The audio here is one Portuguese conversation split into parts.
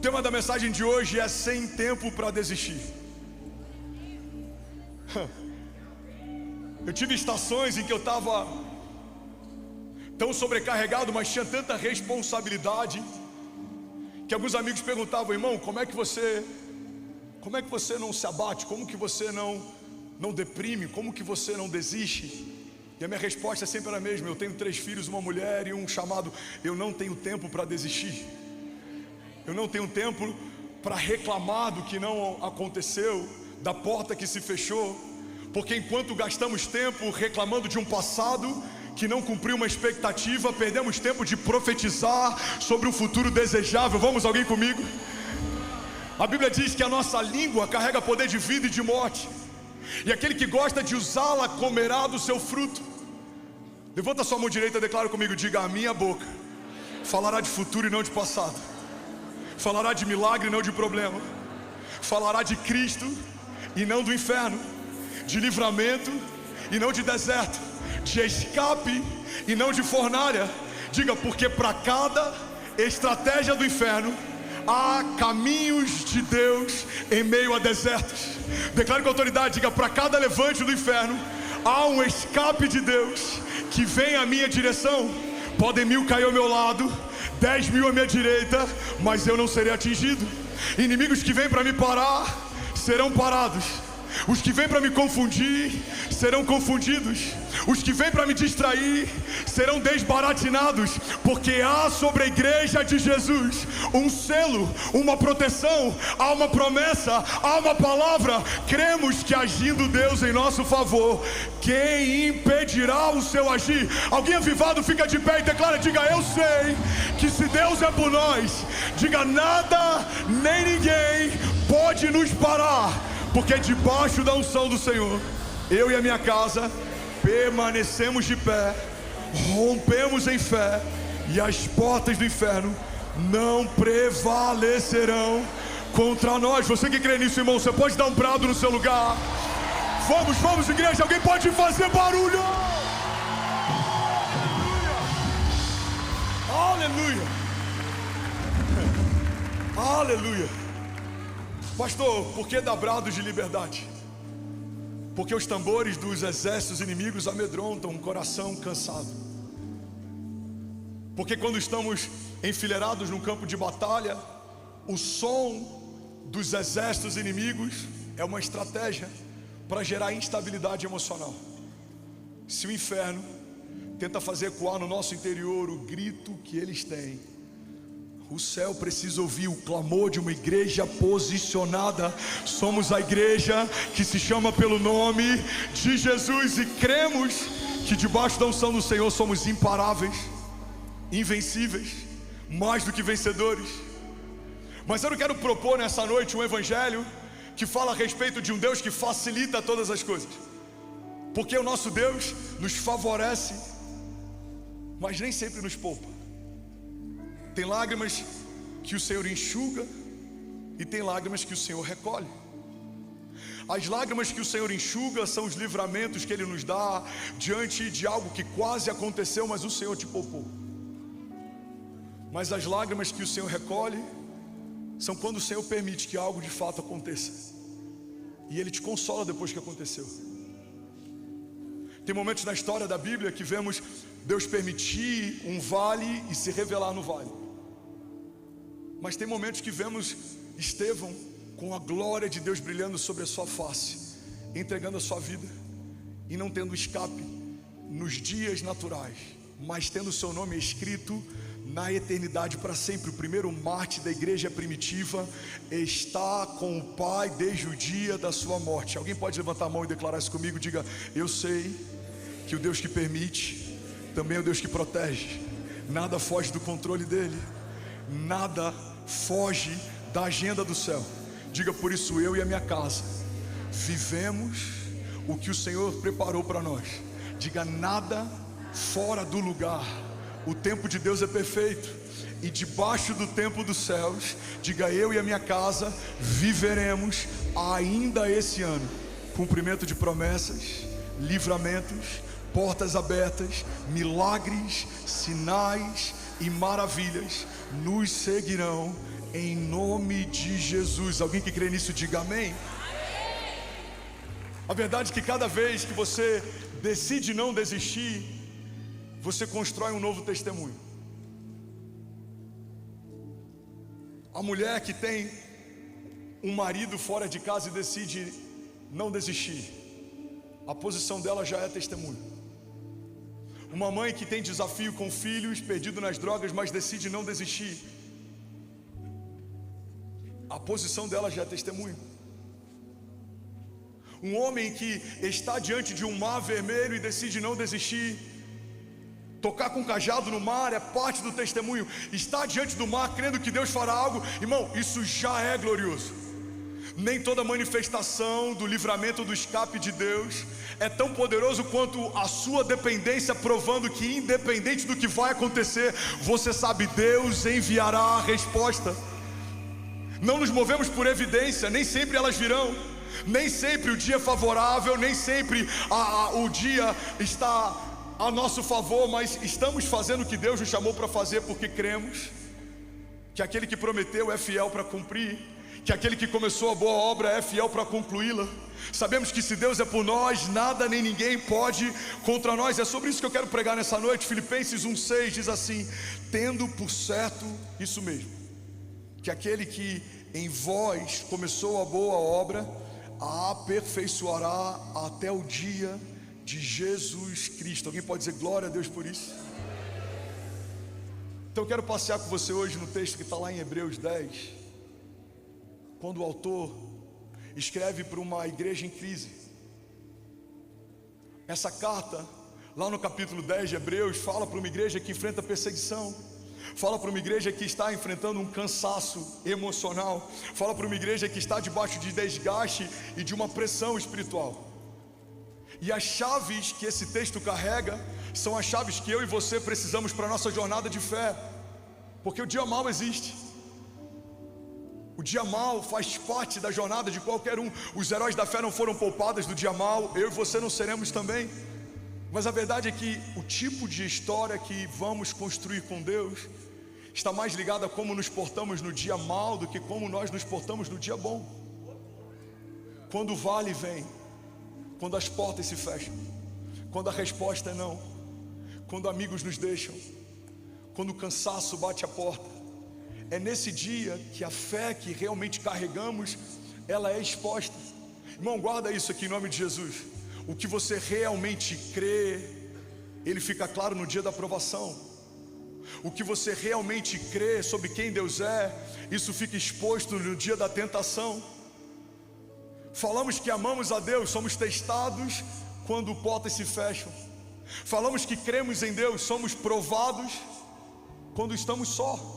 tema da mensagem de hoje é sem tempo para desistir. Eu tive estações em que eu estava tão sobrecarregado, mas tinha tanta responsabilidade, que alguns amigos perguntavam: irmão, como é que você não se abate? Como que você não deprime? Como que você não desiste? E a minha resposta sempre era a mesma: eu tenho 3 filhos, uma mulher e um chamado. Eu não tenho tempo para desistir. Eu não tenho tempo para reclamar do que não aconteceu, da porta que se fechou, porque enquanto gastamos tempo reclamando de um passado que não cumpriu uma expectativa, perdemos tempo de profetizar sobre um futuro desejável. Vamos, alguém comigo? A Bíblia diz que a nossa língua carrega poder de vida e de morte, e aquele que gosta de usá-la comerá do seu fruto. Levanta sua mão direita e declara comigo: diga: a minha boca falará de futuro e não de passado, falará de milagre e não de problema, falará de Cristo e não do inferno, de livramento e não de deserto, de escape e não de fornalha. Diga: porque para cada estratégia do inferno há caminhos de Deus em meio a desertos. Declare com autoridade: diga: para cada levante do inferno há um escape de Deus que vem à minha direção. Podem 1000 cair ao meu lado, 10.000 à minha direita, mas eu não serei atingido. Inimigos que vêm para me parar serão parados. Os que vêm para me confundir serão confundidos. Os que vêm para me distrair serão desbaratinados, porque há sobre a igreja de Jesus um selo, uma proteção, há uma promessa, há uma palavra. Cremos que agindo Deus em nosso favor, quem impedirá o seu agir? Alguém avivado fica de pé e declara: diga: eu sei que se Deus é por nós, diga, nada nem ninguém pode nos parar, porque debaixo da unção do Senhor, eu e a minha casa permanecemos de pé, rompemos em fé, e as portas do inferno não prevalecerão contra nós. Você que crê nisso, irmão, você pode dar um brado no seu lugar? Vamos, igreja, alguém pode fazer barulho? Aleluia, aleluia. Pastor, por que dar brados de liberdade? Porque os tambores dos exércitos inimigos amedrontam um coração cansado. Porque quando estamos enfileirados num campo de batalha, o som dos exércitos inimigos é uma estratégia para gerar instabilidade emocional. Se o inferno tenta fazer ecoar no nosso interior o grito que eles têm, o céu precisa ouvir o clamor de uma igreja posicionada. Somos a igreja que se chama pelo nome de Jesus, e cremos que debaixo da unção do Senhor somos imparáveis, invencíveis, mais do que vencedores. Mas eu não quero propor nessa noite um evangelho que fala a respeito de um Deus que facilita todas as coisas, porque o nosso Deus nos favorece, mas nem sempre nos poupa. Tem lágrimas que o Senhor enxuga e tem lágrimas que o Senhor recolhe. As lágrimas que o Senhor enxuga são os livramentos que Ele nos dá diante de algo que quase aconteceu, mas o Senhor te poupou. Mas as lágrimas que o Senhor recolhe são quando o Senhor permite que algo de fato aconteça, e Ele te consola depois que aconteceu. Tem momentos na história da Bíblia que vemos Deus permitir um vale e se revelar no vale. Mas tem momentos que vemos Estevão com a glória de Deus brilhando sobre a sua face, entregando a sua vida e não tendo escape nos dias naturais, mas tendo o seu nome escrito na eternidade para sempre. O primeiro mártir da igreja primitiva está com o Pai desde o dia da sua morte. Alguém pode levantar a mão e declarar isso comigo? Diga: eu sei que o Deus que permite também é o Deus que protege. Nada foge do controle dele, nada foge da agenda do céu. Diga: por isso eu e a minha casa vivemos o que o Senhor preparou para nós. Diga: nada fora do lugar. O tempo de Deus é perfeito, e debaixo do tempo dos céus, diga: eu e a minha casa viveremos ainda esse ano cumprimento de promessas, livramentos, portas abertas, milagres, sinais e maravilhas nos seguirão em nome de Jesus. Alguém que crê nisso, diga amém. A verdade é que cada vez que você decide não desistir, você constrói um novo testemunho. A mulher que tem um marido fora de casa e decide não desistir, a posição dela já é testemunho. Uma mãe que tem desafio com filhos, perdido nas drogas, mas decide não desistir, a posição dela já é testemunho. Um homem que está diante de um mar vermelho e decide não desistir, tocar com cajado no mar é parte do testemunho. Estar diante do mar crendo que Deus fará algo, irmão, isso já é glorioso. Nem toda manifestação do livramento, do escape de Deus é tão poderoso quanto a sua dependência, provando que independente do que vai acontecer, você sabe, Deus enviará a resposta. Não nos movemos por evidência, nem sempre elas virão, nem sempre o dia é favorável, nem sempre o dia está a nosso favor, mas estamos fazendo o que Deus nos chamou para fazer, porque cremos que aquele que prometeu é fiel para cumprir, que aquele que começou a boa obra é fiel para concluí-la. Sabemos que se Deus é por nós, nada nem ninguém pode contra nós. É sobre isso que eu quero pregar nessa noite. Filipenses 1,6 diz assim: tendo por certo isso mesmo, que aquele que em vós começou a boa obra, a aperfeiçoará até o dia de Jesus Cristo. Alguém pode dizer glória a Deus por isso? Então eu quero passear com você hoje no texto que está lá em Hebreus 10, quando o autor escreve para uma igreja em crise. Essa carta, lá no capítulo 10 de Hebreus, fala para uma igreja que enfrenta perseguição, fala para uma igreja que está enfrentando um cansaço emocional, fala para uma igreja que está debaixo de desgaste e de uma pressão espiritual. E as chaves que esse texto carrega são as chaves que eu e você precisamos para a nossa jornada de fé, porque o dia mau existe. O dia mau faz parte da jornada de qualquer um. Os heróis da fé não foram poupados do dia mau, eu e você não seremos também. Mas a verdade é que o tipo de história que vamos construir com Deus está mais ligado a como nos portamos no dia mau do que como nós nos portamos no dia bom. Quando o vale vem, quando as portas se fecham, quando a resposta é não, quando amigos nos deixam, quando o cansaço bate a porta, é nesse dia que a fé que realmente carregamos, ela é exposta. Irmão, guarda isso aqui em nome de Jesus. O que você realmente crê, ele fica claro no dia da provação. O que você realmente crê sobre quem Deus é, isso fica exposto no dia da tentação. Falamos que amamos a Deus, somos testados quando portas se fecham. Falamos que cremos em Deus, somos provados quando estamos só.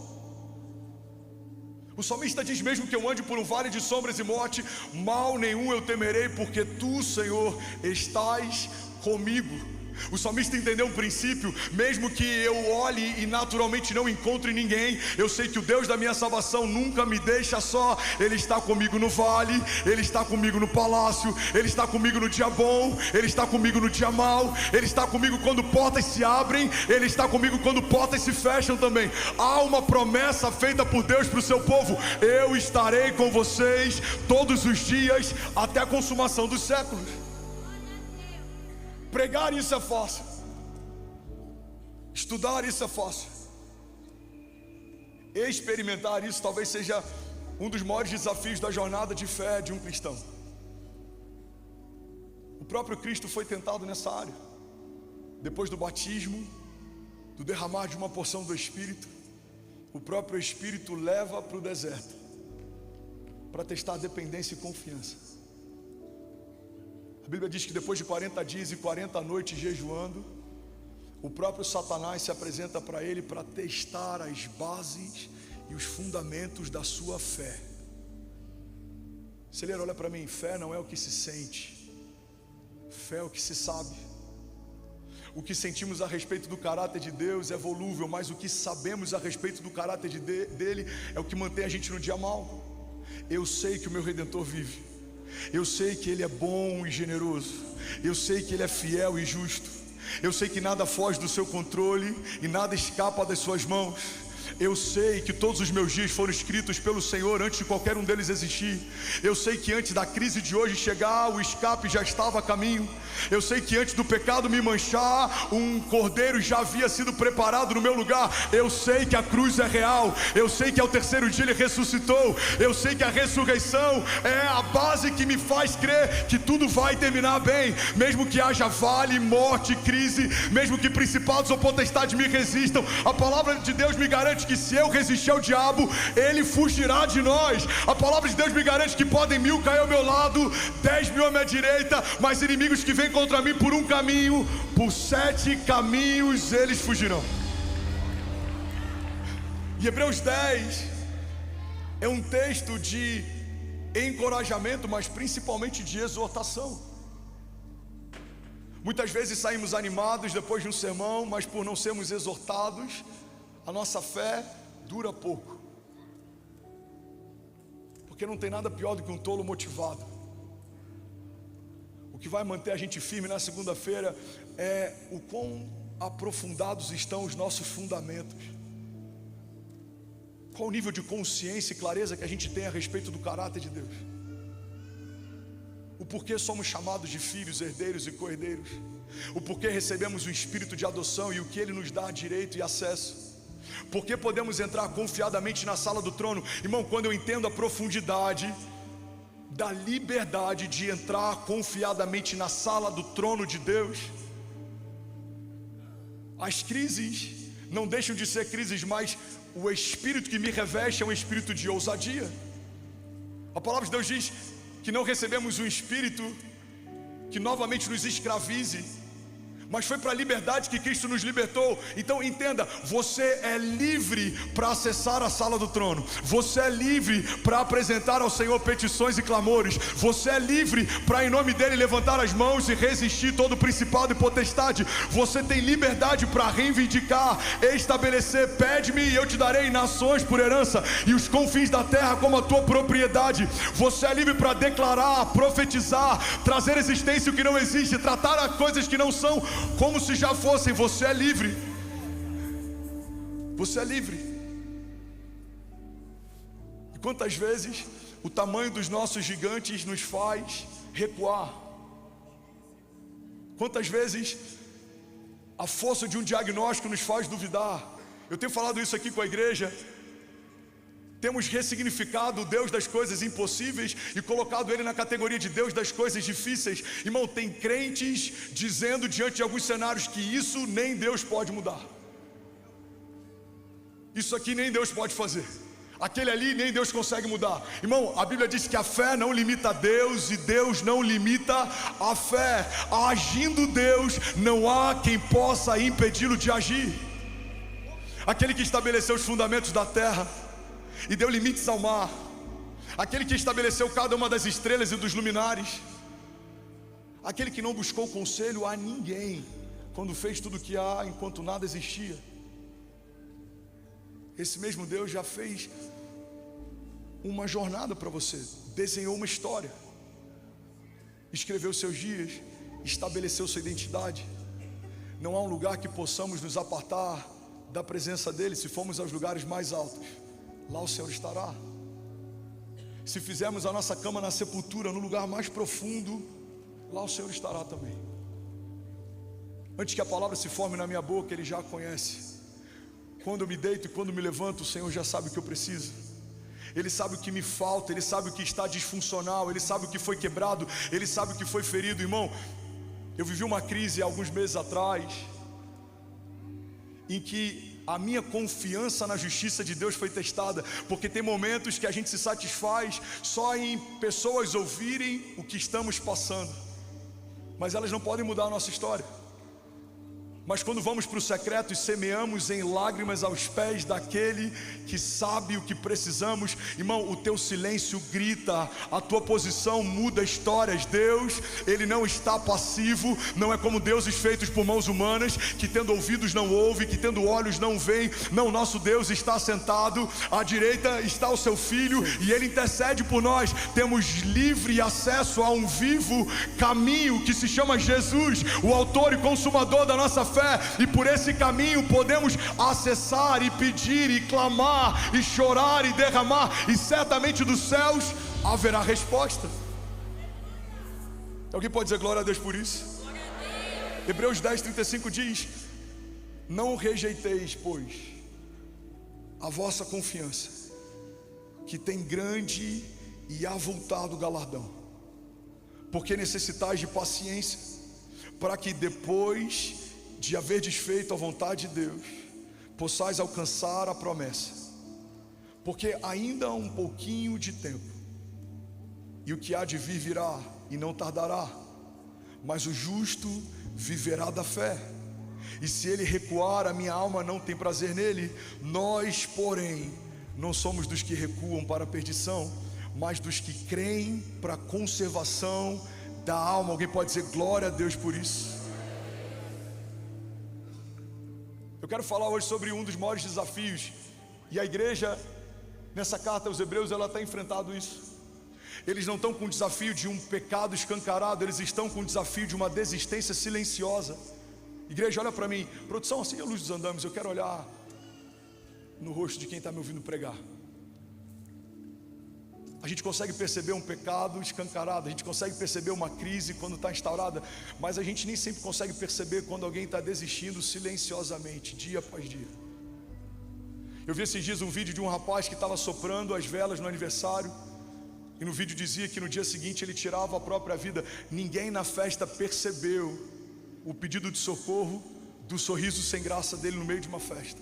O salmista diz: mesmo que eu ande por um vale de sombras e morte, mal nenhum eu temerei, porque tu, Senhor, estás comigo. O salmista entendeu um princípio: mesmo que eu olhe e naturalmente não encontre ninguém, eu sei que o Deus da minha salvação nunca me deixa só. Ele está comigo no vale, Ele está comigo no palácio, Ele está comigo no dia bom, Ele está comigo no dia mau, Ele está comigo quando portas se abrem, Ele está comigo quando portas se fecham também. Há uma promessa feita por Deus para o seu povo: eu estarei com vocês todos os dias até a consumação dos séculos. Pregar isso é fácil, estudar isso é fácil, experimentar isso talvez seja um dos maiores desafios da jornada de fé de um cristão. O próprio Cristo foi tentado nessa área. Depois do batismo, do derramar de uma porção do Espírito, o próprio Espírito leva para o deserto para testar dependência e confiança. A Bíblia diz que depois de 40 dias e 40 noites jejuando, o próprio Satanás se apresenta para ele para testar as bases e os fundamentos da sua fé. Celeiro, olha para mim: fé não é o que se sente, fé é o que se sabe. O que sentimos a respeito do caráter de Deus é volúvel, mas o que sabemos a respeito do caráter dele é o que mantém a gente no dia mau. Eu sei que o meu Redentor vive, eu sei que Ele é bom e generoso, eu sei que Ele é fiel e justo, eu sei que nada foge do seu controle e nada escapa das suas mãos. Eu sei que todos os meus dias foram escritos pelo Senhor antes de qualquer um deles existir. Eu sei que antes da crise de hoje chegar, o escape já estava a caminho. Eu sei que antes do pecado me manchar, um cordeiro já havia sido preparado no meu lugar. Eu sei que a cruz é real. Eu sei que ao terceiro dia Ele ressuscitou. Eu sei que a ressurreição é a base que me faz crer que tudo vai terminar bem. Mesmo que haja vale, morte, crise, mesmo que principados ou potestades me resistam, a palavra de Deus me garante que se eu resistir ao diabo, ele fugirá de nós. A palavra de Deus me garante que podem 1000 cair ao meu lado, 10.000 à minha direita, mas inimigos que vêm contra mim por um caminho, por 7 caminhos eles fugirão. E Hebreus 10 é um texto de encorajamento, mas principalmente de exortação. Muitas vezes saímos animados depois de um sermão, mas por não sermos exortados, a nossa fé dura pouco. Porque não tem nada pior do que um tolo motivado. O que vai manter a gente firme na segunda-feira é o quão aprofundados estão os nossos fundamentos. Qual o nível de consciência e clareza que a gente tem a respeito do caráter de Deus. O porquê somos chamados de filhos, herdeiros e co-herdeiros. O porquê recebemos o espírito de adoção e o que Ele nos dá direito e acesso. Porque podemos entrar confiadamente na sala do trono. Irmão, quando eu entendo a profundidade da liberdade de entrar confiadamente na sala do trono de Deus, as crises não deixam de ser crises, mas o espírito que me reveste é um espírito de ousadia. A palavra de Deus diz que não recebemos um espírito que novamente nos escravize, mas foi para a liberdade que Cristo nos libertou. Então entenda, você é livre para acessar a sala do trono. Você é livre para apresentar ao Senhor petições e clamores. Você é livre para em nome dEle levantar as mãos e resistir todo principado e potestade. Você tem liberdade para reivindicar, estabelecer. Pede-me e eu te darei nações por herança e os confins da terra como a tua propriedade. Você é livre para declarar, profetizar, trazer existência o que não existe, tratar as coisas que não são como se já fossem. Você é livre. Você é livre. E quantas vezes o tamanho dos nossos gigantes nos faz recuar? Quantas vezes a força de um diagnóstico nos faz duvidar? Eu tenho falado isso aqui com a igreja. Temos ressignificado o Deus das coisas impossíveis e colocado Ele na categoria de Deus das coisas difíceis. Irmão, tem crentes dizendo diante de alguns cenários que isso nem Deus pode mudar. Isso aqui nem Deus pode fazer. Aquele ali nem Deus consegue mudar. Irmão, a Bíblia diz que a fé não limita a Deus e Deus não limita a fé. Agindo Deus, não há quem possa impedi-lo de agir. Aquele que estabeleceu os fundamentos da terra e deu limites ao mar, aquele que estabeleceu cada uma das estrelas e dos luminares, aquele que não buscou conselho a ninguém quando fez tudo o que há enquanto nada existia. Esse mesmo Deus já fez uma jornada para você, desenhou uma história, escreveu seus dias, estabeleceu sua identidade. Não há um lugar que possamos nos apartar da presença dEle. Se formos aos lugares mais altos, lá o Senhor estará. Se fizermos a nossa cama na sepultura, no lugar mais profundo, lá o Senhor estará também. Antes que a palavra se forme na minha boca, Ele já a conhece. Quando eu me deito e quando me levanto, o Senhor já sabe o que eu preciso. Ele sabe o que me falta, Ele sabe o que está disfuncional, Ele sabe o que foi quebrado, Ele sabe o que foi ferido. Irmão, eu vivi uma crise há alguns meses atrás, em que a minha confiança na justiça de Deus foi testada, porque tem momentos que a gente se satisfaz só em pessoas ouvirem o que estamos passando, mas elas não podem mudar a nossa história. Mas quando vamos para o secreto e semeamos em lágrimas aos pés daquele que sabe o que precisamos, irmão, o teu silêncio grita, a tua posição muda histórias. Deus, Ele não está passivo, não é como deuses feitos por mãos humanas, que tendo ouvidos não ouve, que tendo olhos não veem. Não, nosso Deus está sentado, à direita está o seu Filho e Ele intercede por nós. Temos livre acesso a um vivo caminho que se chama Jesus, o autor e consumador da nossa fé. fé, e por esse caminho podemos acessar e pedir e clamar e chorar e derramar, e certamente dos céus haverá resposta. Alguém pode dizer glória a Deus por isso? Hebreus 10:35 diz: não rejeiteis, pois, a vossa confiança, que tem grande e avultado galardão, porque necessitais de paciência, para que depois de haver desfeito a vontade de Deus, possais alcançar a promessa. Porque ainda há um pouquinho de tempo, e o que há de vir virá, e não tardará, mas o justo viverá da fé. E se ele recuar, a minha alma não tem prazer nele. Nós, porém, não somos dos que recuam para a perdição, mas dos que creem para a conservação da alma. Alguém pode dizer glória a Deus por isso? Eu quero falar hoje sobre um dos maiores desafios, e a igreja, nessa carta aos Hebreus, ela está enfrentando isso. Eles não estão com o desafio de um pecado escancarado, eles estão com o desafio de uma desistência silenciosa. Igreja, olha para mim. Produção, acende a luz dos andames. Eu quero olhar no rosto de quem está me ouvindo pregar. A gente consegue perceber um pecado escancarado, a gente consegue perceber uma crise quando está instaurada, mas a gente nem sempre consegue perceber quando alguém está desistindo silenciosamente, dia após dia. Eu vi esses dias um vídeo de um rapaz que estava soprando as velas no aniversário, e no vídeo dizia que no dia seguinte ele tirava a própria vida. Ninguém na festa percebeu o pedido de socorro do sorriso sem graça dele no meio de uma festa.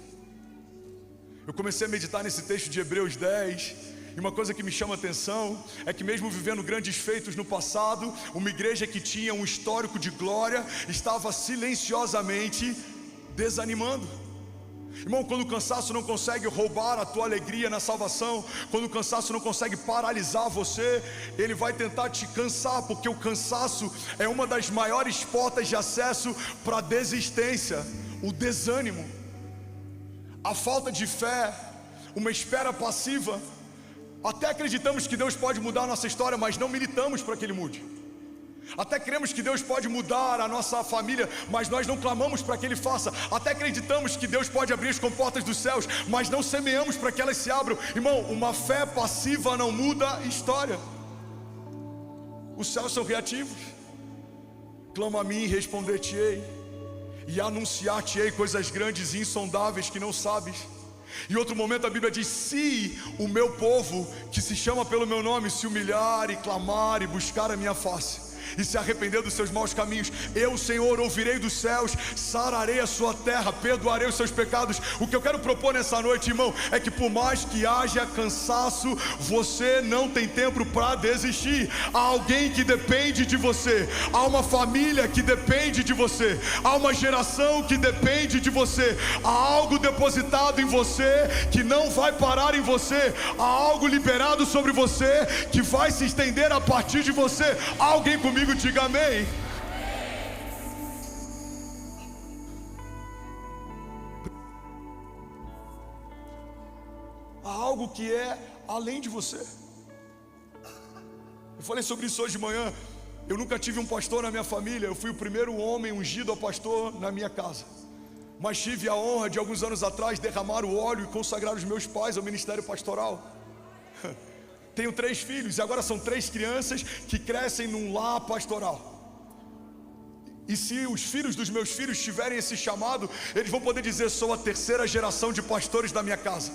Eu comecei a meditar nesse texto de Hebreus 10, e uma coisa que me chama a atenção é que mesmo vivendo grandes feitos no passado, uma igreja que tinha um histórico de glória estava silenciosamente desanimando. Irmão, quando o cansaço não consegue roubar a tua alegria na salvação, quando o cansaço não consegue paralisar você, ele vai tentar te cansar, porque o cansaço é uma das maiores portas de acesso para a desistência, o desânimo, a falta de fé, uma espera passiva. Até acreditamos que Deus pode mudar a nossa história, mas não militamos para que Ele mude. Até cremos que Deus pode mudar a nossa família, mas nós não clamamos para que Ele faça. Até acreditamos que Deus pode abrir as comportas dos céus, mas não semeamos para que elas se abram. Irmão, uma fé passiva não muda a história. Os céus são reativos. Clama a mim e responder-te-ei, e anunciar-te-ei coisas grandes e insondáveis que não sabes. Em outro momento a Bíblia diz: se o meu povo, que se chama pelo meu nome, se humilhar e clamar e buscar a minha face, e se arrepender dos seus maus caminhos, eu, Senhor, ouvirei dos céus, sararei a sua terra, perdoarei os seus pecados. O que eu quero propor nessa noite, irmão, é que por mais que haja cansaço, você não tem tempo para desistir. Há alguém que depende de você, há uma família que depende de você, há uma geração que depende de você, há algo depositado em você que não vai parar em você, há algo liberado sobre você que vai se estender a partir de você. Há alguém comigo? Diga amém. Há algo que é além de você. Eu falei sobre isso hoje de manhã. Eu nunca tive um pastor na minha família. Eu fui o primeiro homem ungido a pastor na minha casa, mas tive a honra de alguns anos atrás derramar o óleo e consagrar os meus pais ao ministério pastoral. Tenho 3 filhos e agora são 3 crianças que crescem num lar pastoral. E se os filhos dos meus filhos tiverem esse chamado, eles vão poder dizer: sou a 3ª geração de pastores da minha casa.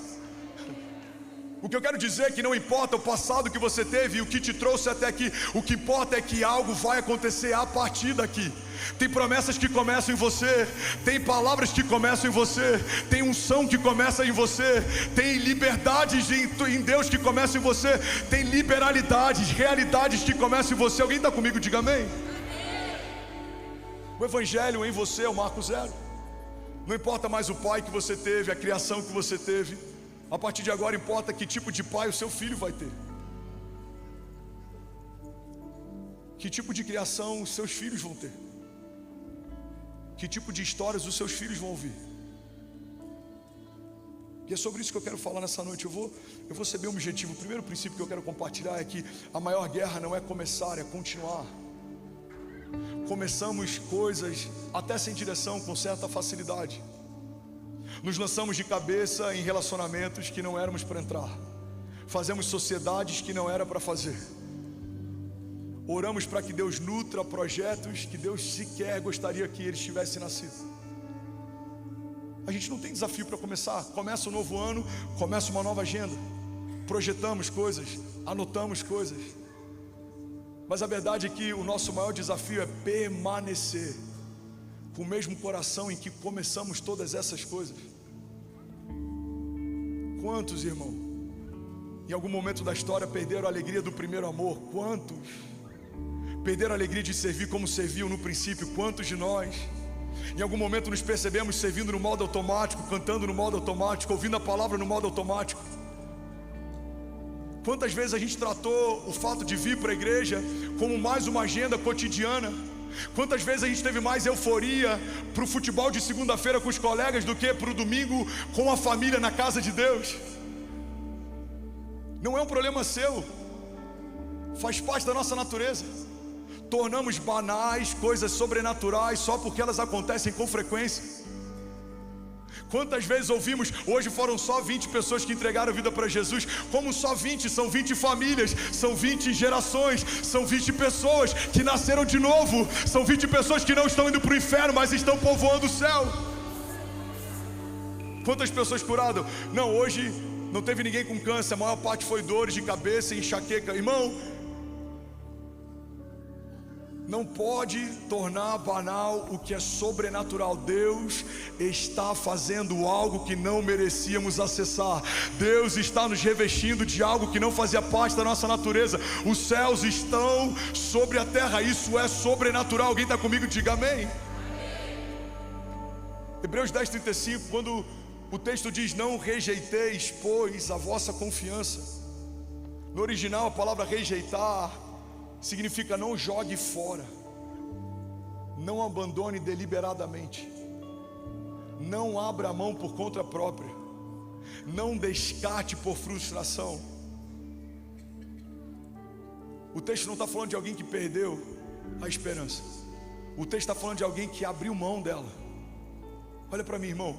O que eu quero dizer é que não importa o passado que você teve e o que te trouxe até aqui, o que importa é que algo vai acontecer a partir daqui. Tem promessas que começam em você, tem palavras que começam em você, tem unção que começa em você, tem liberdades em Deus que começam em você, tem liberalidades, realidades que começam em você. Alguém está comigo? Diga amém. O evangelho em você é o marco zero. Não importa mais o pai que você teve, a criação que você teve. A partir de agora importa que tipo de pai o seu filho vai ter, que tipo de criação os seus filhos vão ter, que tipo de histórias os seus filhos vão ouvir. E é sobre isso que eu quero falar nessa noite. Eu vou ser bem objetivo. O primeiro princípio que eu quero compartilhar é que a maior guerra não é começar, é continuar. começamos coisas até sem direção, com certa facilidade. Nos lançamos de cabeça em relacionamentos que não éramos para entrar. Fazemos sociedades que não era para fazer. Oramos para que Deus nutra projetos que Deus sequer gostaria que eles tivessem nascido. A gente não tem desafio para começar. Começa um novo ano, começa uma nova agenda. Projetamos coisas, anotamos coisas. Mas a verdade é que o nosso maior desafio é permanecer com o mesmo coração em que começamos todas essas coisas. Quantos, irmão, em algum momento da história perderam a alegria do primeiro amor? Quantos perderam a alegria de servir como serviam no princípio? Quantos de nós em algum momento nos percebemos servindo no modo automático, cantando no modo automático, ouvindo a palavra no modo automático? Quantas vezes a gente tratou o fato de vir para a igreja como mais uma agenda cotidiana? Quantas vezes a gente teve mais euforia para o futebol de segunda-feira com os colegas do que para o domingo com a família na casa de Deus? Não é um problema seu, faz parte da nossa natureza. Tornamos banais coisas sobrenaturais só porque elas acontecem com frequência. Quantas vezes ouvimos, hoje foram só 20 pessoas que entregaram a vida para Jesus. Como só 20? São 20 famílias, são 20 gerações, são 20 pessoas que nasceram de novo. São 20 pessoas que não estão indo para o inferno, mas estão povoando o céu. Quantas pessoas curadas? Não, hoje não teve ninguém com câncer, a maior parte foi dores de cabeça e enxaqueca. Irmão, não pode tornar banal o que é sobrenatural. Deus está fazendo algo que não merecíamos acessar. Deus está nos revestindo de algo que não fazia parte da nossa natureza. Os céus estão sobre a terra, isso é sobrenatural. Alguém está comigo? Diga amém. Hebreus 10:35, quando o texto diz: não rejeiteis, pois, a vossa confiança. No original a palavra rejeitar significa não jogue fora, não abandone deliberadamente, não abra a mão por conta própria, não descarte por frustração. O texto não está falando de alguém que perdeu a esperança. O texto está falando de alguém que abriu mão dela. Olha para mim, irmão.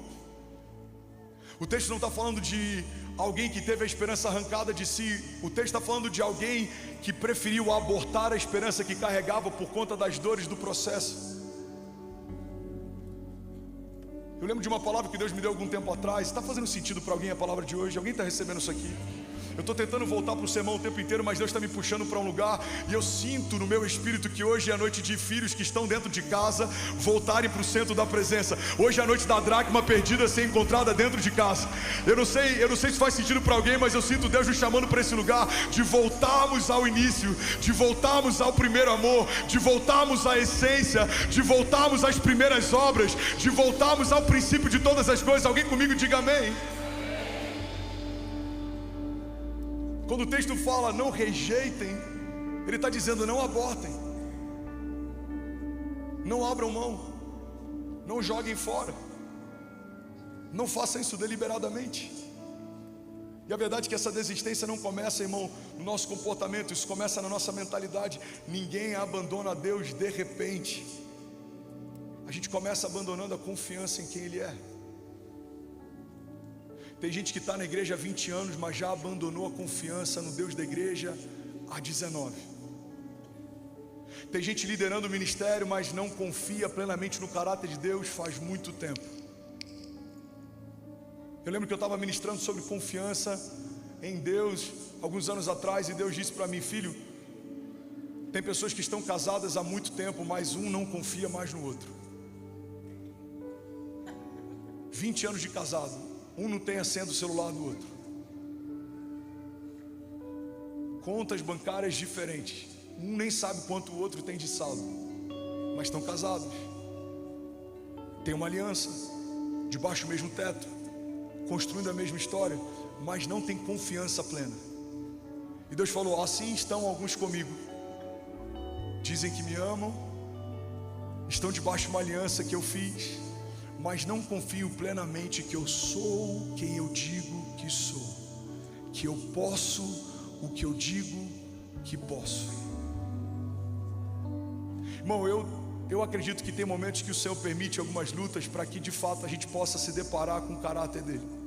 O texto não está falando de alguém que teve a esperança arrancada de si. O texto está falando de alguém que preferiu abortar a esperança que carregava por conta das dores do processo. Eu lembro de uma palavra que Deus me deu algum tempo atrás. Está fazendo sentido para alguém a palavra de hoje? Alguém está recebendo isso aqui? Eu estou tentando voltar para o sermão o tempo inteiro, mas Deus está me puxando para um lugar, e eu sinto no meu espírito que hoje é a noite de filhos que estão dentro de casa voltarem para o centro da presença. Hoje é a noite da dracma perdida ser encontrada dentro de casa. Eu não sei se faz sentido para alguém, mas eu sinto Deus nos chamando para esse lugar de voltarmos ao início, de voltarmos ao primeiro amor, de voltarmos à essência, de voltarmos às primeiras obras, de voltarmos ao princípio de todas as coisas. Alguém comigo? Diga amém. Quando o texto fala não rejeitem, ele está dizendo não abortem, não abram mão, não joguem fora, não façam isso deliberadamente. E a verdade é que essa desistência não começa, irmão, no nosso comportamento, isso começa na nossa mentalidade. Ninguém abandona Deus de repente. A gente começa abandonando a confiança em quem Ele é. Tem gente que está na igreja há 20 anos, mas já abandonou a confiança no Deus da igreja há 19. Tem gente liderando o ministério, mas não confia plenamente no caráter de Deus faz muito tempo. Eu lembro que eu estava ministrando sobre confiança em Deus alguns anos atrás, e Deus disse para mim: filho, tem pessoas que estão casadas há muito tempo, mas um não confia mais no outro. 20 anos de casado, um não tem a senha do celular do outro. Contas bancárias diferentes, um nem sabe quanto o outro tem de saldo, mas estão casados, tem uma aliança, debaixo do mesmo teto, construindo a mesma história, mas não tem confiança plena. E Deus falou: assim estão alguns comigo, dizem que me amam, estão debaixo de uma aliança que eu fiz, mas não confio plenamente que eu sou quem eu digo que sou, que eu posso o que eu digo que posso. Irmão, eu acredito que tem momentos que o Senhor permite algumas lutas para que de fato a gente possa se deparar com o caráter dele.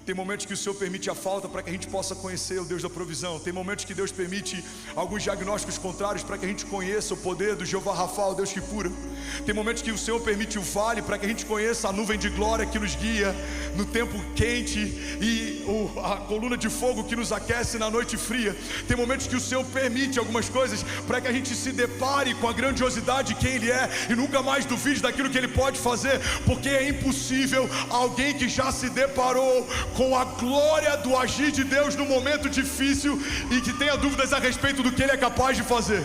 Tem momentos que o Senhor permite a falta para que a gente possa conhecer o Deus da provisão. Tem momentos que Deus permite alguns diagnósticos contrários para que a gente conheça o poder do Jeová Rafa, o Deus que cura. Tem momentos que o Senhor permite o vale para que a gente conheça a nuvem de glória que nos guia no tempo quente e a coluna de fogo que nos aquece na noite fria. Tem momentos que o Senhor permite algumas coisas para que a gente se depare com a grandiosidade de quem Ele é e nunca mais duvide daquilo que Ele pode fazer, porque é impossível alguém que já se deparou com a glória do agir de Deus no momento difícil e que tenha dúvidas a respeito do que Ele é capaz de fazer.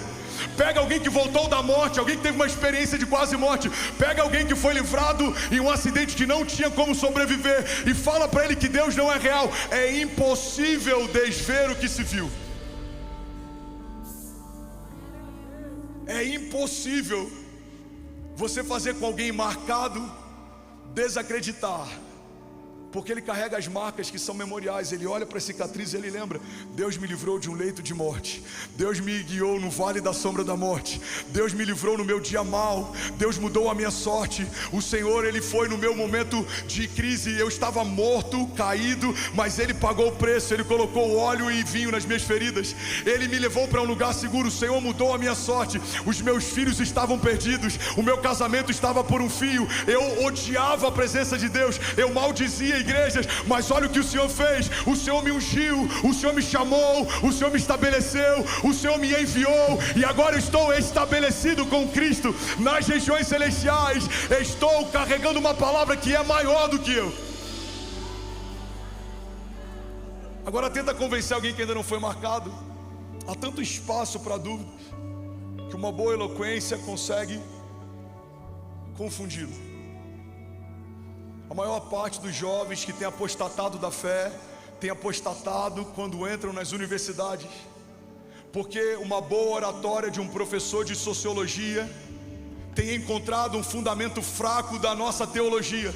Pega alguém que voltou da morte, alguém que teve uma experiência de quase morte. Pega alguém que foi livrado em um acidente que não tinha como sobreviver e fala para ele que Deus não é real. É impossível desver o que se viu. É impossível você fazer com alguém marcado desacreditar, porque ele carrega as marcas que são memoriais. Ele olha para a cicatriz e ele lembra: Deus me livrou de um leito de morte, Deus me guiou no vale da sombra da morte, Deus me livrou no meu dia mau, Deus mudou a minha sorte. O Senhor, Ele foi no meu momento de crise. Eu estava morto, caído, mas Ele pagou o preço. Ele colocou óleo e vinho nas minhas feridas. Ele me levou para um lugar seguro. O Senhor mudou a minha sorte. Os meus filhos estavam perdidos, o meu casamento estava por um fio. Eu odiava a presença de Deus, eu maldizia igrejas, mas olha o que o Senhor fez. O Senhor me ungiu, o Senhor me chamou, o Senhor me estabeleceu, o Senhor me enviou, e agora estou estabelecido com Cristo nas regiões celestiais. Estou carregando uma palavra que é maior do que eu. Agora tenta convencer alguém que ainda não foi marcado. Há tanto espaço para dúvidas que uma boa eloquência consegue confundi-lo. A maior parte dos jovens que tem apostatado da fé tem apostatado quando entram nas universidades, porque uma boa oratória de um professor de sociologia tem encontrado um fundamento fraco da nossa teologia.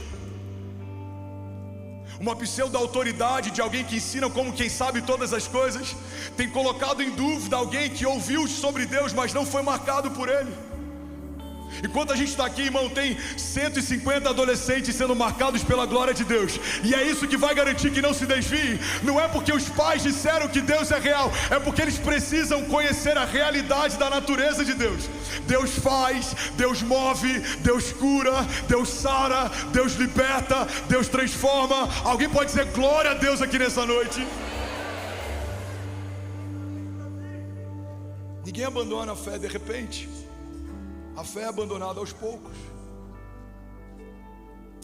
Uma pseudo-autoridade de alguém que ensina como quem sabe todas as coisas tem colocado em dúvida alguém que ouviu sobre Deus, mas não foi marcado por Ele. Enquanto a gente está aqui, irmão, tem 150 adolescentes sendo marcados pela glória de Deus. E é isso que vai garantir que não se desviem. Não é porque os pais disseram que Deus é real, é porque eles precisam conhecer a realidade da natureza de Deus. Deus faz, Deus move, Deus cura, Deus sara, Deus liberta, Deus transforma. Alguém pode dizer glória a Deus aqui nessa noite? Ninguém abandona a fé de repente. A fé é abandonada aos poucos.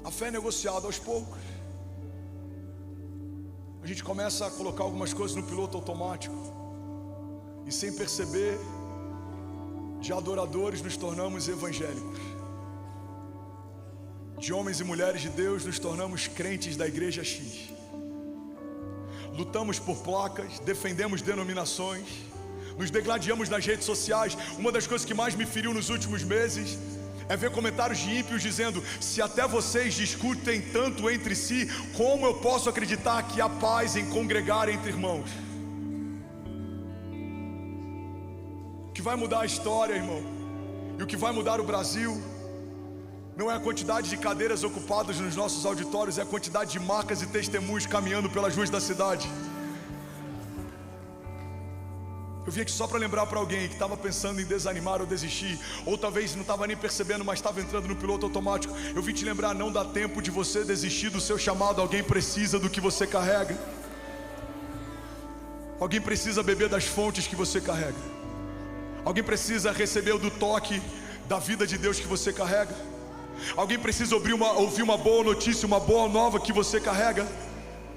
A fé é negociada aos poucos. A gente começa a colocar algumas coisas no piloto automático, e sem perceber, de adoradores nos tornamos evangélicos. De homens e mulheres de Deus nos tornamos crentes da igreja X. Lutamos por placas, defendemos denominações, nos degladiamos nas redes sociais. Uma das coisas que mais me feriu nos últimos meses é ver comentários de ímpios dizendo: se até vocês discutem tanto entre si, como eu posso acreditar que há paz em congregar entre irmãos? O que vai mudar a história, irmão, e o que vai mudar o Brasil não é a quantidade de cadeiras ocupadas nos nossos auditórios, é a quantidade de marcas e testemunhos caminhando pelas ruas da cidade. Eu vim aqui só para lembrar para alguém que estava pensando em desanimar ou desistir, ou talvez não estava nem percebendo, mas estava entrando no piloto automático. Eu vim te lembrar: não dá tempo de você desistir do seu chamado. Alguém precisa do que você carrega. Alguém precisa beber das fontes que você carrega. Alguém precisa receber do toque da vida de Deus que você carrega. Alguém precisa ouvir uma boa notícia, uma boa nova que você carrega.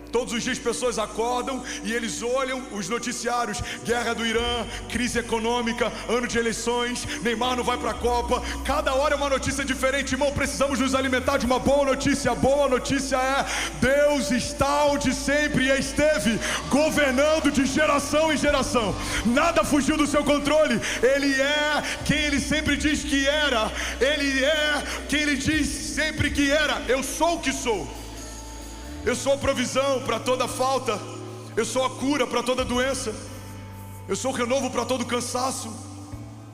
Todos os dias pessoas acordam e eles olham os noticiários: guerra do Irã, crise econômica, ano de eleições, Neymar não vai para a Copa. Cada hora é uma notícia diferente. Irmão, precisamos nos alimentar de uma boa notícia. A boa notícia é: Deus está onde sempre esteve, governando de geração em geração. Nada fugiu do seu controle. Ele é quem Ele sempre diz que era. Ele é quem Ele diz sempre que era. Eu sou o que sou. Eu sou a provisão para toda falta. Eu sou a cura para toda doença. Eu sou o renovo para todo cansaço.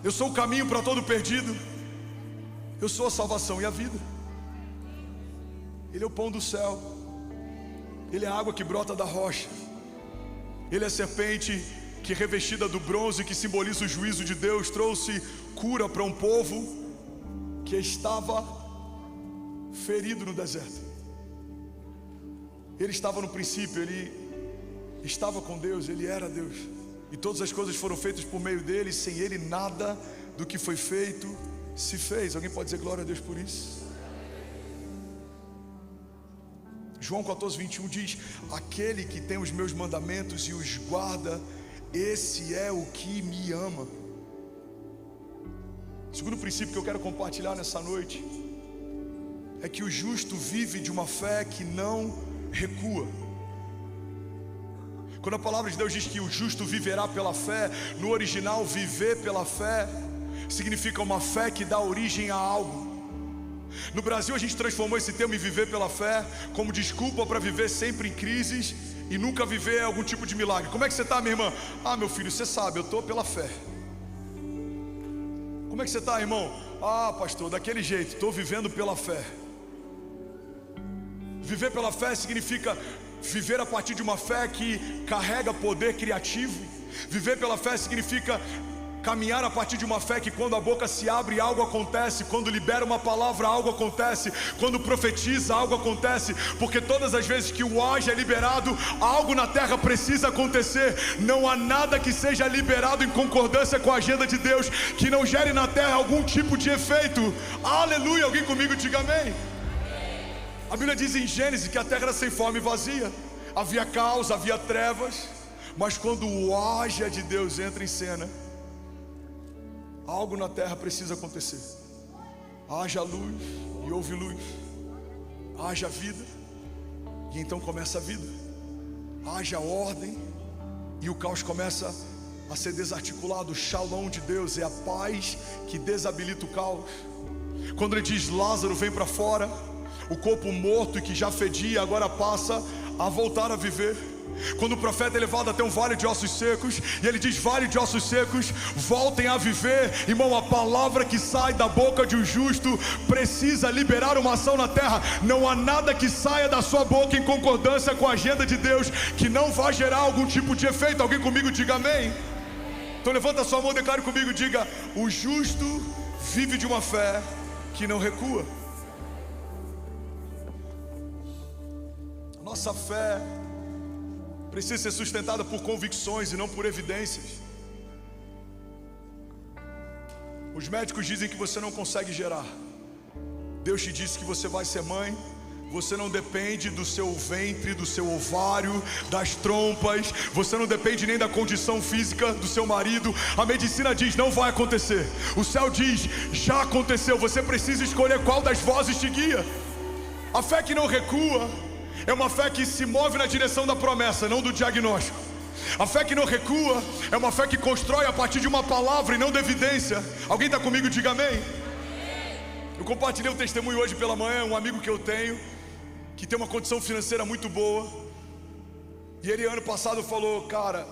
Eu sou o caminho para todo perdido. Eu sou a salvação e a vida. Ele é o pão do céu. Ele é a água que brota da rocha. Ele é a serpente que, revestida do bronze, que simboliza o juízo de Deus, trouxe cura para um povo que estava ferido no deserto. Ele estava no princípio, ele estava com Deus, ele era Deus. E todas as coisas foram feitas por meio dele, sem ele nada do que foi feito se fez. Alguém pode dizer glória a Deus por isso? João 14:21 diz: aquele que tem os meus mandamentos e os guarda, esse é o que me ama. O segundo princípio que eu quero compartilhar nessa noite é que o justo vive de uma fé que não recua. Quando a palavra de Deus diz que o justo viverá pela fé, no original, viver pela fé significa uma fé que dá origem a algo. No Brasil a gente transformou esse termo em viver pela fé como desculpa para viver sempre em crises e nunca viver algum tipo de milagre. Como é que você está, minha irmã? Ah, meu filho, você sabe, eu estou pela fé. Como é que você está, irmão? Ah, pastor, daquele jeito, estou vivendo pela fé. Viver pela fé significa viver a partir de uma fé que carrega poder criativo. Viver pela fé significa caminhar a partir de uma fé que, quando a boca se abre, algo acontece. Quando libera uma palavra, algo acontece. Quando profetiza, algo acontece. Porque todas as vezes que o haja é liberado, algo na terra precisa acontecer. Não há nada que seja liberado em concordância com a agenda de Deus que não gere na terra algum tipo de efeito. Aleluia, alguém comigo diga amém. A Bíblia diz em Gênesis que a terra era sem forma e vazia. Havia caos, havia trevas. Mas quando o haja de Deus entra em cena, algo na terra precisa acontecer. Haja luz e houve luz. Haja vida e então começa a vida. Haja ordem e o caos começa a ser desarticulado. O shalom de Deus é a paz que desabilita o caos. Quando ele diz Lázaro vem para fora, o corpo morto e que já fedia agora passa a voltar a viver. Quando o profeta é levado até um vale de ossos secos, e ele diz: vale de ossos secos, voltem a viver. Irmão, a palavra que sai da boca de um justo precisa liberar uma ação na terra. Não há nada que saia da sua boca em concordância com a agenda de Deus que não vá gerar algum tipo de efeito. Alguém comigo diga amém. Então levanta a sua mão, declare comigo, diga: o justo vive de uma fé que não recua. Nossa fé precisa ser sustentada por convicções e não por evidências. Os médicos dizem que você não consegue gerar. Deus te disse que você vai ser mãe. Você não depende do seu ventre, do seu ovário, das trompas. Você não depende nem da condição física do seu marido. A medicina diz: não vai acontecer. O céu diz: já aconteceu. Você precisa escolher qual das vozes te guia. A fé que não recua é uma fé que se move na direção da promessa, não do diagnóstico. A fé que não recua é uma fé que constrói a partir de uma palavra e não de evidência. Alguém está comigo? Diga amém. Eu compartilhei um testemunho hoje pela manhã. Um amigo que eu tenho, que tem uma condição financeira muito boa, e ele ano passado falou: cara,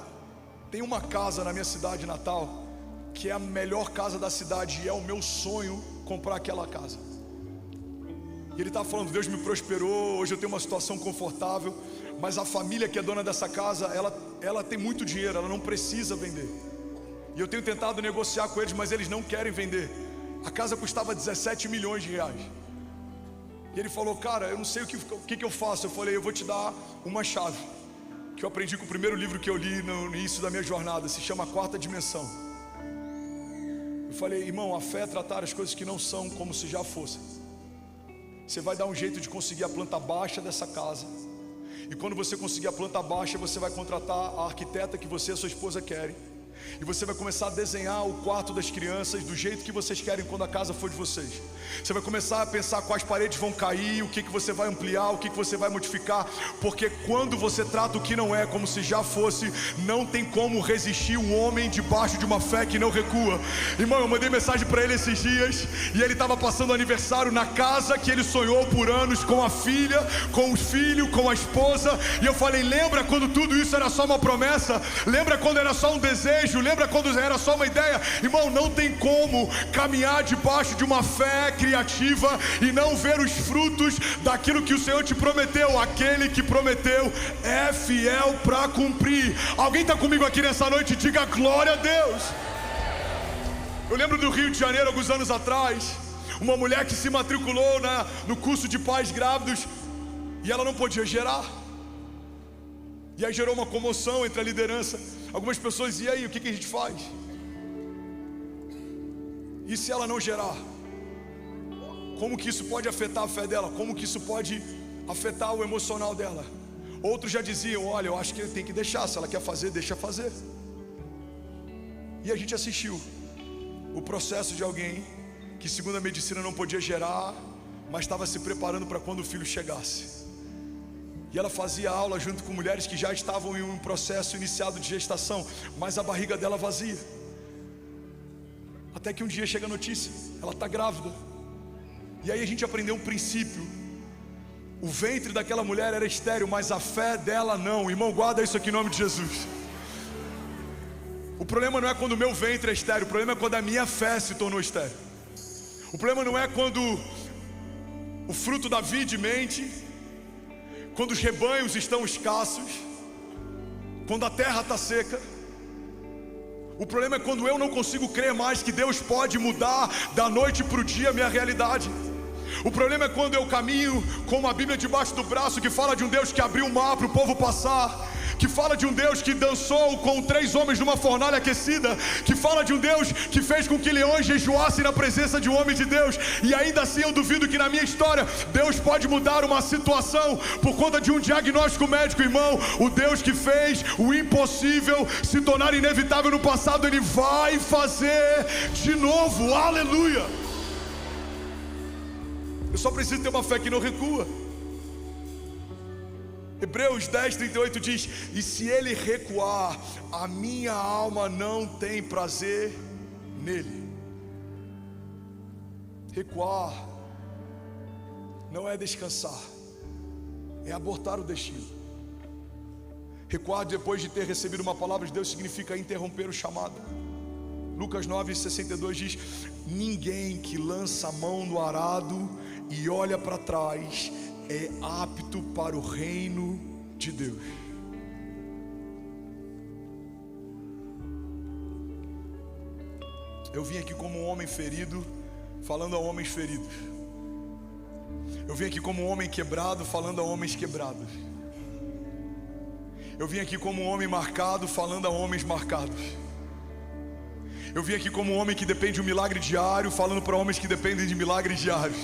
tem uma casa na minha cidade natal que é a melhor casa da cidade, e é o meu sonho comprar aquela casa. E ele estava falando: Deus me prosperou, hoje eu tenho uma situação confortável, mas a família que é dona dessa casa, ela tem muito dinheiro, ela não precisa vender. E eu tenho tentado negociar com eles, mas eles não querem vender. A casa custava 17 milhões de reais. E ele falou: cara, eu não sei o que eu faço. Eu falei: eu vou te dar uma chave que eu aprendi com o primeiro livro que eu li no início da minha jornada. Se chama Quarta Dimensão. Eu falei: irmão, a fé é tratar as coisas que não são como se já fossem. Você vai dar um jeito de conseguir a planta baixa dessa casa. E quando você conseguir a planta baixa, você vai contratar a arquiteta que você e a sua esposa querem. E você vai começar a desenhar o quarto das crianças do jeito que vocês querem quando a casa for de vocês. Você vai começar a pensar quais paredes vão cair, o que você vai ampliar, o que você vai modificar. Porque quando você trata o que não é como se já fosse, não tem como resistir um homem debaixo de uma fé que não recua. Irmão, eu mandei mensagem para ele esses dias, e ele estava passando aniversário na casa que ele sonhou por anos, com a filha, com os filhos, com a esposa. E eu falei: lembra quando tudo isso era só uma promessa? Lembra quando era só um desejo? desejo, lembra quando era só uma ideia? Irmão, não tem como caminhar debaixo de uma fé criativa e não ver os frutos daquilo que o Senhor te prometeu. Aquele que prometeu é fiel para cumprir. Alguém está comigo aqui nessa noite? Diga glória a Deus. Eu lembro do Rio de Janeiro, alguns anos atrás, uma mulher que se matriculou no curso de pais grávidos e ela não podia gerar. E aí gerou uma comoção entre a liderança. Algumas pessoas, e aí, o que a gente faz? E se ela não gerar? Como que isso pode afetar a fé dela? Como que isso pode afetar o emocional dela? Outros já diziam, olha, eu acho que tem que deixar. Se ela quer fazer, deixa fazer. E a gente assistiu o processo de alguém que, segundo a medicina, não podia gerar, mas estava se preparando para quando o filho chegasse. E ela fazia aula junto com mulheres que já estavam em um processo iniciado de gestação, mas a barriga dela vazia. Até que um dia chega a notícia, ela está grávida. E aí a gente aprendeu um princípio. O ventre daquela mulher era estéril, mas a fé dela não. Irmão, guarda isso aqui em nome de Jesus. O problema não é quando o meu ventre é estéril, o problema é quando a minha fé se tornou estéril. O problema não é quando o fruto da vide mente, quando os rebanhos estão escassos, quando a terra está seca. O problema é quando eu não consigo crer mais que Deus pode mudar da noite para o dia a minha realidade. O problema é quando eu caminho com uma Bíblia debaixo do braço que fala de um Deus que abriu o mar para o povo passar, que fala de um Deus que dançou com 3 homens numa fornalha aquecida, que fala de um Deus que fez com que leões jejuassem na presença de um homem de Deus. E ainda assim eu duvido que na minha história Deus pode mudar uma situação por conta de um diagnóstico médico. Irmão, o Deus que fez o impossível se tornar inevitável no passado, Ele vai fazer de novo. Aleluia. Eu só preciso ter uma fé que não recua. Hebreus 10:38 diz: e se ele recuar, a minha alma não tem prazer nele. Recuar não é descansar, é abortar o destino. Recuar depois de ter recebido uma palavra de Deus significa interromper o chamado. Lucas 9:62 diz: ninguém que lança a mão no arado e olha para trás é apto para o reino de Deus. Eu vim aqui como um homem ferido, falando a homens feridos. Eu vim aqui como um homem quebrado, falando a homens quebrados. Eu vim aqui como um homem marcado, falando a homens marcados. Eu vim aqui como um homem que depende de um milagre diário, falando para homens que dependem de milagres diários.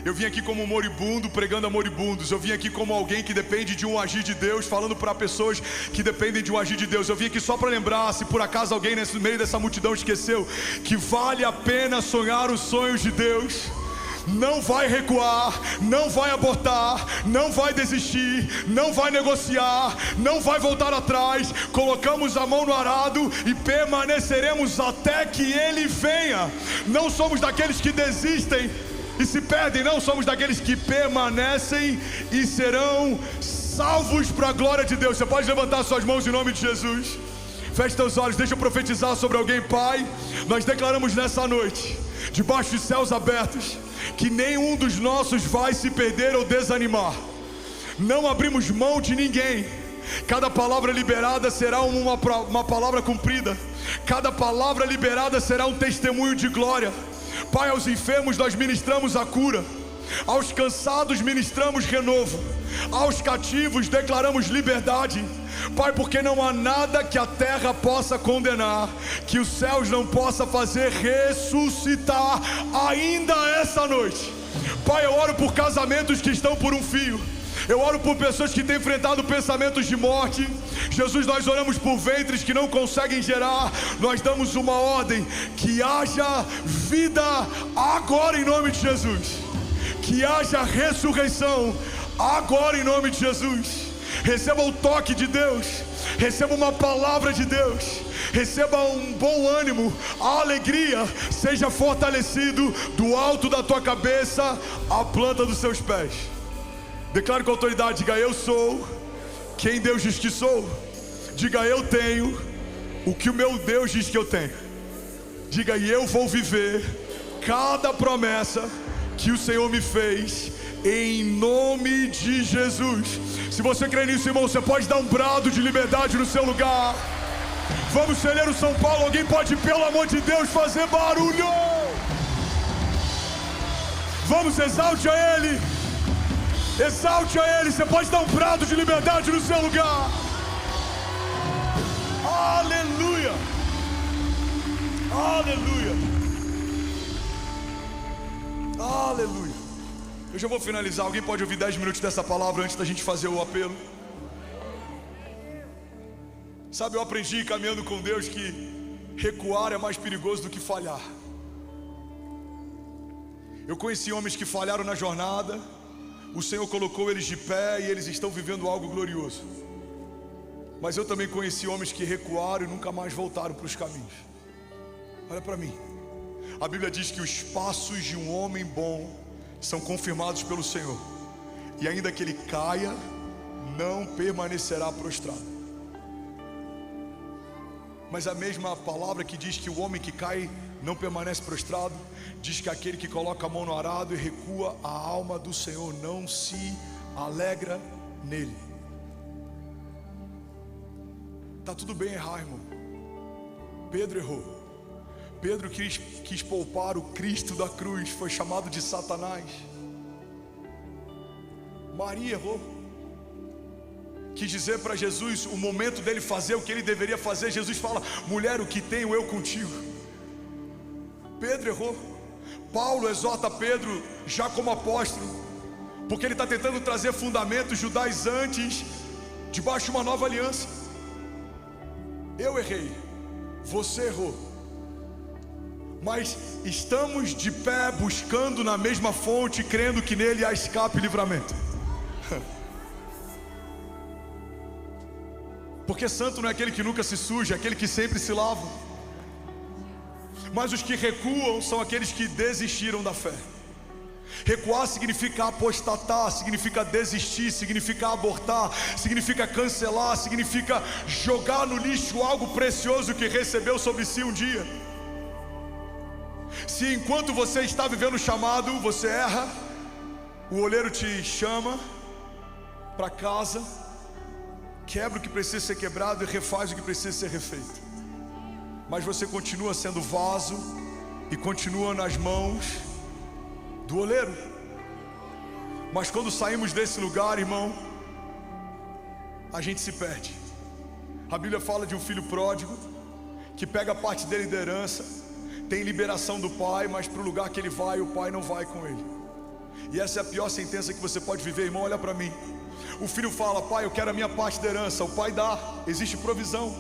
Eu vim aqui como um moribundo, pregando a moribundos. Eu vim aqui como alguém que depende de um agir de Deus, falando para pessoas que dependem de um agir de Deus. Eu vim aqui só para lembrar, se por acaso alguém nesse meio dessa multidão esqueceu, que vale a pena sonhar os sonhos de Deus. Não vai recuar, não vai abortar, não vai desistir, não vai negociar, não vai voltar atrás. Colocamos a mão no arado e permaneceremos até que Ele venha. Não somos daqueles que desistem e se perdem, não, somos daqueles que permanecem e serão salvos para a glória de Deus. Você pode levantar suas mãos em nome de Jesus. Feche seus olhos, deixa eu profetizar sobre alguém. Pai, nós declaramos nessa noite, debaixo de céus abertos, que nenhum dos nossos vai se perder ou desanimar. Não abrimos mão de ninguém. Cada palavra liberada será uma palavra cumprida. Cada palavra liberada será um testemunho de glória. Pai, aos enfermos nós ministramos a cura, aos cansados ministramos renovo, aos cativos declaramos liberdade. Pai, porque não há nada que a terra possa condenar, que os céus não possa fazer ressuscitar ainda essa noite. Pai, eu oro por casamentos que estão por um fio. Eu oro por pessoas que têm enfrentado pensamentos de morte. Jesus, nós oramos por ventres que não conseguem gerar. Nós damos uma ordem, que haja vida agora em nome de Jesus. Que haja ressurreição agora em nome de Jesus. Receba o toque de Deus, receba uma palavra de Deus, receba um bom ânimo, a alegria. Seja fortalecido do alto da tua cabeça à planta dos seus pés. Declare com autoridade, diga: eu sou quem Deus diz que sou. Diga: eu tenho o que o meu Deus diz que eu tenho. Diga, e eu vou viver cada promessa que o Senhor me fez, em nome de Jesus. Se você crê nisso, irmão, você pode dar um brado de liberdade no seu lugar. Vamos celebrar o São Paulo. Alguém pode, pelo amor de Deus, fazer barulho? Vamos, exalte a Ele. Exalte a Ele. Você pode dar um brado de liberdade no seu lugar. Aleluia. Aleluia. Aleluia. Eu já vou finalizar. Alguém pode ouvir 10 minutos dessa palavra antes da gente fazer o apelo? Sabe, eu aprendi caminhando com Deus que recuar é mais perigoso do que falhar. Eu conheci homens que falharam na jornada, o Senhor colocou eles de pé e eles estão vivendo algo glorioso. Mas eu também conheci homens que recuaram e nunca mais voltaram para os caminhos. Olha para mim. A Bíblia diz que os passos de um homem bom são confirmados pelo Senhor, e ainda que ele caia, não permanecerá prostrado. Mas a mesma palavra que diz que o homem que cai não permanece prostrado, diz que aquele que coloca a mão no arado e recua, a alma do Senhor não se alegra nele. Tá tudo bem errar, irmão. Pedro errou. Pedro quis poupar o Cristo da cruz, foi chamado de Satanás. Maria errou. Quis dizer para Jesus o momento dele fazer o que ele deveria fazer. Jesus fala: mulher, o que tenho eu contigo? Pedro errou. Paulo exorta Pedro já como apóstolo, porque ele está tentando trazer fundamentos judaizantes debaixo de uma nova aliança. Eu errei, você errou, mas estamos de pé buscando na mesma fonte, crendo que nele há escape e livramento. Porque santo não é aquele que nunca se suja, é aquele que sempre se lava. Mas os que recuam são aqueles que desistiram da fé. Recuar significa apostatar, significa desistir, significa abortar, significa cancelar, significa jogar no lixo algo precioso que recebeu sobre si um dia. Se enquanto você está vivendo o chamado, você erra, o oleiro te chama para casa, quebra o que precisa ser quebrado e refaz o que precisa ser refeito. Mas você continua sendo vaso e continua nas mãos do oleiro. Mas quando saímos desse lugar, irmão, a gente se perde. A Bíblia fala de um filho pródigo que pega a parte dele da herança, tem liberação do pai, mas para o lugar que ele vai, o pai não vai com ele. E essa é a pior sentença que você pode viver, irmão. Olha para mim. O filho fala: pai, eu quero a minha parte da herança. O pai dá, existe provisão.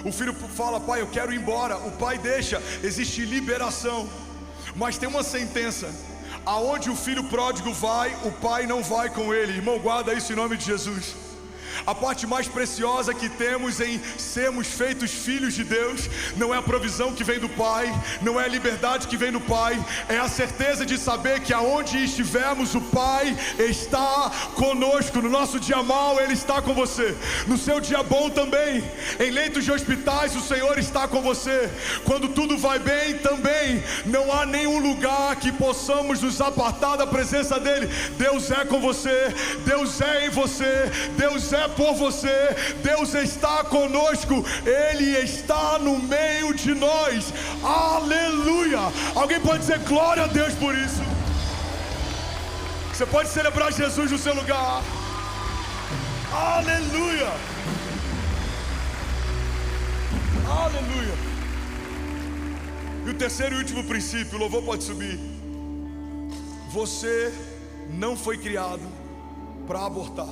O filho fala: pai, eu quero ir embora. O pai deixa, existe liberação. Mas tem uma sentença: aonde o filho pródigo vai, o pai não vai com ele. Irmão, guarda isso em nome de Jesus. A parte mais preciosa que temos em sermos feitos filhos de Deus não é a provisão que vem do Pai, não é a liberdade que vem do Pai, é a certeza de saber que aonde estivermos, o Pai está conosco. No nosso dia mau, Ele está com você. No seu dia bom também. Em leitos de hospitais, o Senhor está com você. Quando tudo vai bem também. Não há nenhum lugar que possamos nos apartar da presença dEle. Deus é com você, Deus é em você, Deus é por você, Deus está conosco, Ele está no meio de nós. Aleluia! Alguém pode dizer glória a Deus por isso? Você pode celebrar Jesus no seu lugar. Aleluia! Aleluia! E o terceiro e último princípio, o louvor pode subir. Você não foi criado para abortar.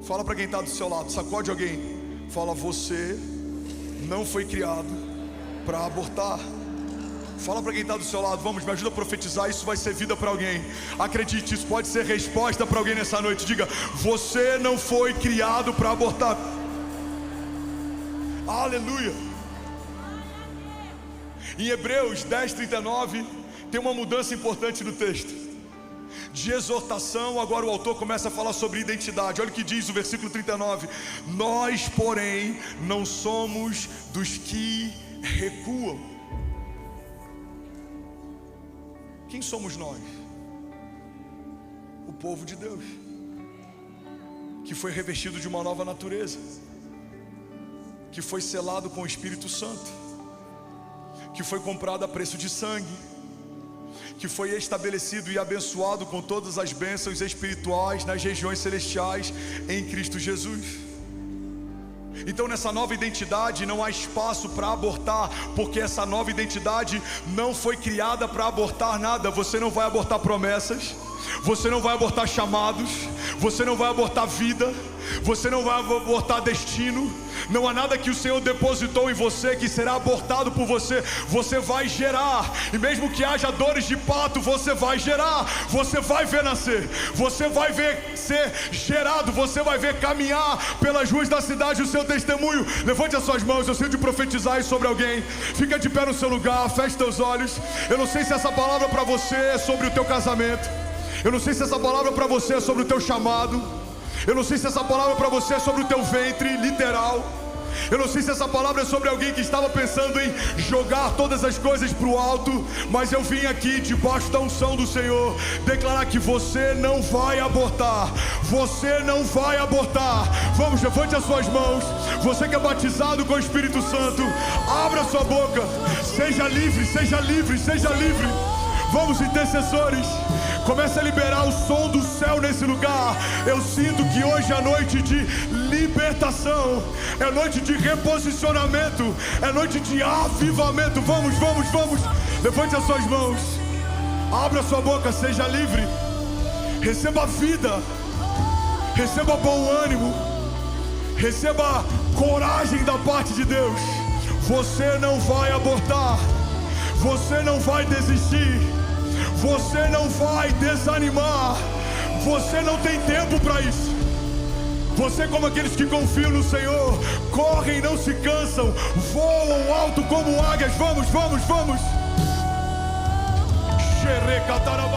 Fala para quem está do seu lado, sacode alguém. Fala: você não foi criado para abortar. Fala para quem está do seu lado. Vamos, me ajuda a profetizar. Isso vai ser vida para alguém. Acredite, isso pode ser resposta para alguém nessa noite. Diga: você não foi criado para abortar. Aleluia. Em Hebreus 10:39 tem uma mudança importante no texto. de exortação, agora o autor começa a falar sobre identidade. Olha o que diz o versículo 39: nós, porém, não somos dos que recuam. Quem somos nós? O povo de Deus, que foi revestido de uma nova natureza, que foi selado com o Espírito Santo, que foi comprado a preço de sangue, que foi estabelecido e abençoado com todas as bênçãos espirituais nas regiões celestiais em Cristo Jesus. Então nessa nova identidade não há espaço para abortar, porque essa nova identidade não foi criada para abortar nada. Você não vai abortar promessas, você não vai abortar chamados, você não vai abortar vida, você não vai abortar destino. Não há nada que o Senhor depositou em você que será abortado por você. Você vai gerar, e mesmo que haja dores de parto, você vai gerar, você vai ver nascer, você vai ver ser gerado, você vai ver caminhar pelas ruas da cidade o seu testemunho. Levante as suas mãos, eu sinto de profetizar isso sobre alguém. Fica de pé no seu lugar, feche teus olhos. Eu não sei se essa palavra para você é sobre o teu casamento, eu não sei se essa palavra para você é sobre o teu chamado, eu não sei se essa palavra para você é sobre o teu ventre literal, eu não sei se essa palavra é sobre alguém que estava pensando em jogar todas as coisas para o alto, mas eu vim aqui debaixo da unção do Senhor declarar que você não vai abortar, você não vai abortar. Vamos, levante as suas mãos. Você que é batizado com o Espírito Santo, abra sua boca, seja livre, seja livre, seja livre. Vamos, intercessores, comece a liberar o som do céu nesse lugar. Eu sinto que hoje é noite de libertação, é noite de reposicionamento, é noite de avivamento. Vamos, vamos, vamos. Levante as suas mãos, abra sua boca, seja livre. Receba vida, receba bom ânimo, receba coragem da parte de Deus. Você não vai abortar, você não vai desistir, você não vai desanimar, você não tem tempo para isso. Você, como aqueles que confiam no Senhor, correm e não se cansam, voam alto como águias. Vamos, vamos, vamos. Xerecatarabá.